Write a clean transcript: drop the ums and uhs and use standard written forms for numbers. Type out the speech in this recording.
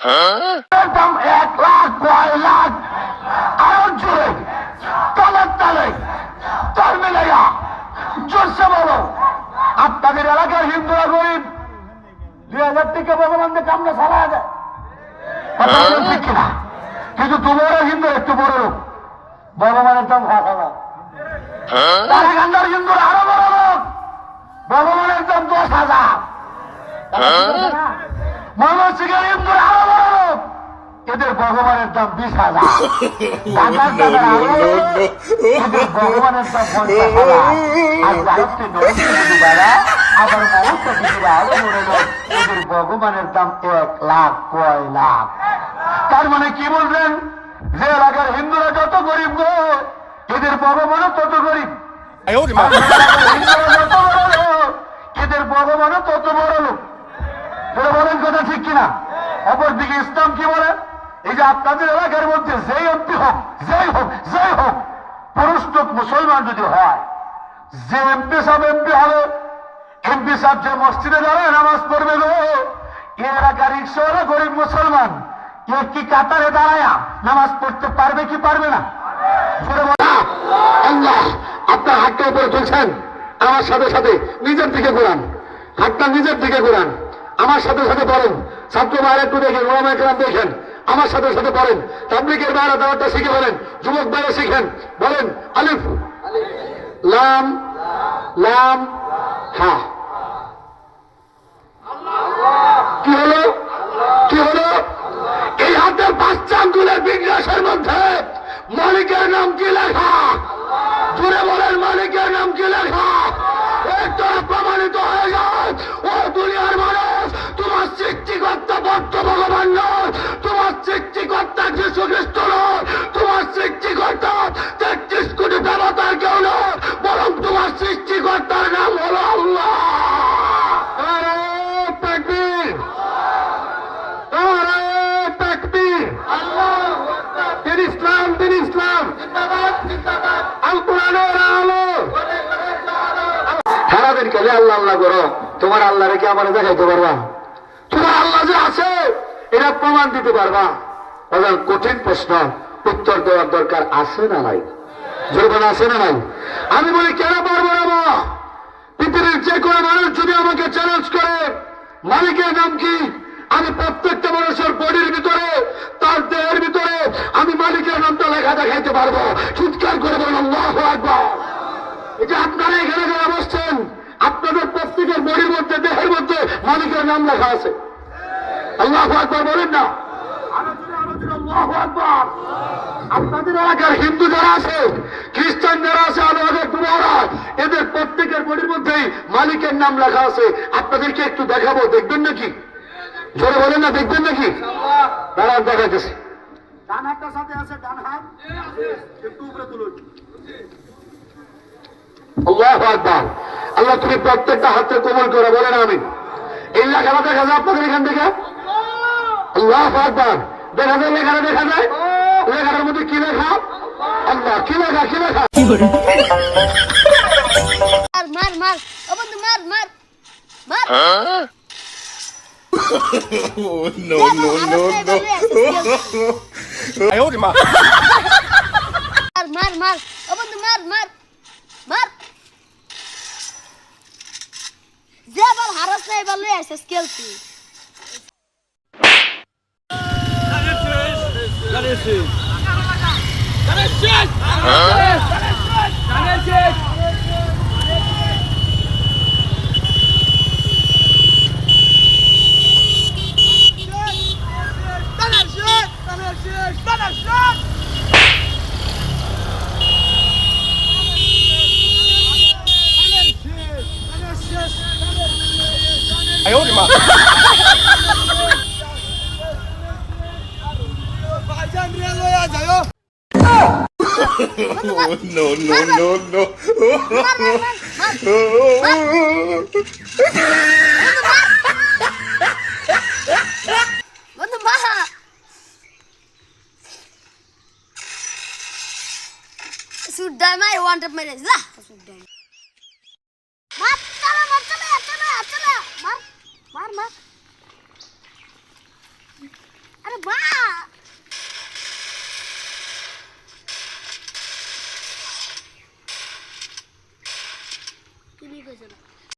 দাম 1,00,000 কয় লাখ আরো জোরে তালে তালে তাল মিলাইয়া জোরসে বলো আপনাদের এলাকার হিন্দুরা গরিব 2,000 টাকা ভগবানদের কামনা চালায় দেয় ঠিক কিনা কিন্তু তোমারও হিন্দু একটু বড় লোক ভগবানের দাম 5,000 তারা গান্ধার হিন্দুরা আরো বড় লোক ভগবানের দাম 10,000 ময়মনসিংহের হিন্দুরা আরো বড় লোক এদের ভগবানের দাম 20,000 এদের ভগবানের দাম 50,000 আর ভারতের নদীরা আবার মমতা দিদিরা আরো বড় লোক এদের ভগবানের দাম 1,00,000 কয় লাখ তার মানে কি বলবেন যে এলাকার হিন্দুরা যত গরিব গো এদের ভগবানও তত গরিব হিন্দুরা যত বড় লোক এদের ভগবানও তত বড় লোক বলেন কথা ঠিক কিনা অপরদিকে ইসলাম কি বলে এই যে আপনাদের এলাকার মধ্যে যেই এমপি হোক যেই হোক যেই হোক পুরুষ লোক মুসলমান যদি হয় যে এমপি সাহেব এমপি হবে এমপি সাহেব যে মসজিদে দাঁড়ায় নামাজ পড়বে গো এ এলাকার রিক্সাওয়ালা গরিব মুসলমান এ কি কাতারে দাঁড়ায়া নামাজ পড়তে পারবে কি পারবে না আল্লাহ আপনার হাতটা উপরে তুলছেন আমার সাথে সাথে নিজের দিকে ঘুরান হাতটা নিজের দিকে ঘুরান আমার সাথে সাথে পড়েন ছাত্র ভাইরা একটু দেখেন ওলামায়ে কেরাম দেখেন আমার সাথে সাথে পড়েন তাবলীগের ভাইরা দাওয়াতটা শিখে বলেন যুবক ভাইরা শিখেন বলেন আলিফ লাম লাম হা কি হলো কি হলো এই হাতের 5 আঙ্গুলের বিন্যাসের মধ্যে মালিকের নাম কি লেখা জুড়ে বলেন মালিকের নাম কি লেখা একটা প্রমাণিত হয়ে যায় ও দুনিয়ার মানুষ তোমার সৃষ্টিকর্তা বদ্ধ ভগবান নয় তোমার সৃষ্টিকর্তা যীশু খ্রিস্ট নয় তোমার সৃষ্টিকর্তা 33 কোটি দেবতার কেউ নয় বরং তোমার সৃষ্টিকর্তার নাম হলো আল্লাহ সারাদিন খেলে আল্লাহ আল্লাহ করো তোমার আল্লাহ রেখে আমার দেখাইতে পারবা তোমার আল্লাহ যে আছে এটা প্রমাণ দিতে পারবা কঠিন প্রশ্ন উত্তর দেওয়ার দরকার আছে না নাই জোরবান আছে না নাই আমি বলি কেন পারবো না পৃথিবীর যে কোনো মানুষ যদি আমাকে চ্যালেঞ্জ করে মালিকের নাম কি আমি প্রত্যেকটা মানুষের বডির ভিতরে তার দেহের ভিতরে আমি মালিকের নামটা লেখা দেখাইতে পারবো চিৎকার করে বলেন আল্লাহু আকবার এই যে আপনারা এখানে যারা বসছেন আপনাদের প্রত্যেকের বডির মধ্যে দেহের মধ্যে মালিকের নাম লেখা আছে আল্লাহু আকবার বলেন না আল্লাহু আকবার আপনাদের এলাকার হিন্দু যারা আছে খ্রিস্টান যারা আছে আলোকের কুমারা এদের প্রত্যেকের বডির মধ্যেই মালিকের নাম লেখা আছে আপনাদেরকে একটু দেখাবো দেখবেন নাকি জোরে বলেন না দেখবেন নাকি দাঁড়ান দেখাইতেছি ডান হাতটার সাথে আছে ডান হাত একটু উপরে তুলুন আল্লাহু আকবার আল্লাহ তুমি প্রত্যেকটা হাতে কবুল করে বলেন আমিন এই লেখাটা দেখা যায় আপনাদের এখান থেকে আল্লাহু আকবার দেখা যায় লেখাটা দেখা যায় লেখাটার মধ্যে কি লেখা আল্লাহ কি লেখা কি লেখা মার মার ও বন্ধু মার মার মার no no no no ayo ma মার মার ও বন্ধু মার মার মার যে বল হারস নাই বল লই আসে স্কেল তুই ayo ma no no no no বন্ধু মা সুডাই মাই ওয়ান্ট অফ ম্যারেজ লা সুডাই মার চলা মার চলা চলা চলা মার মার মার তুমি কইছো না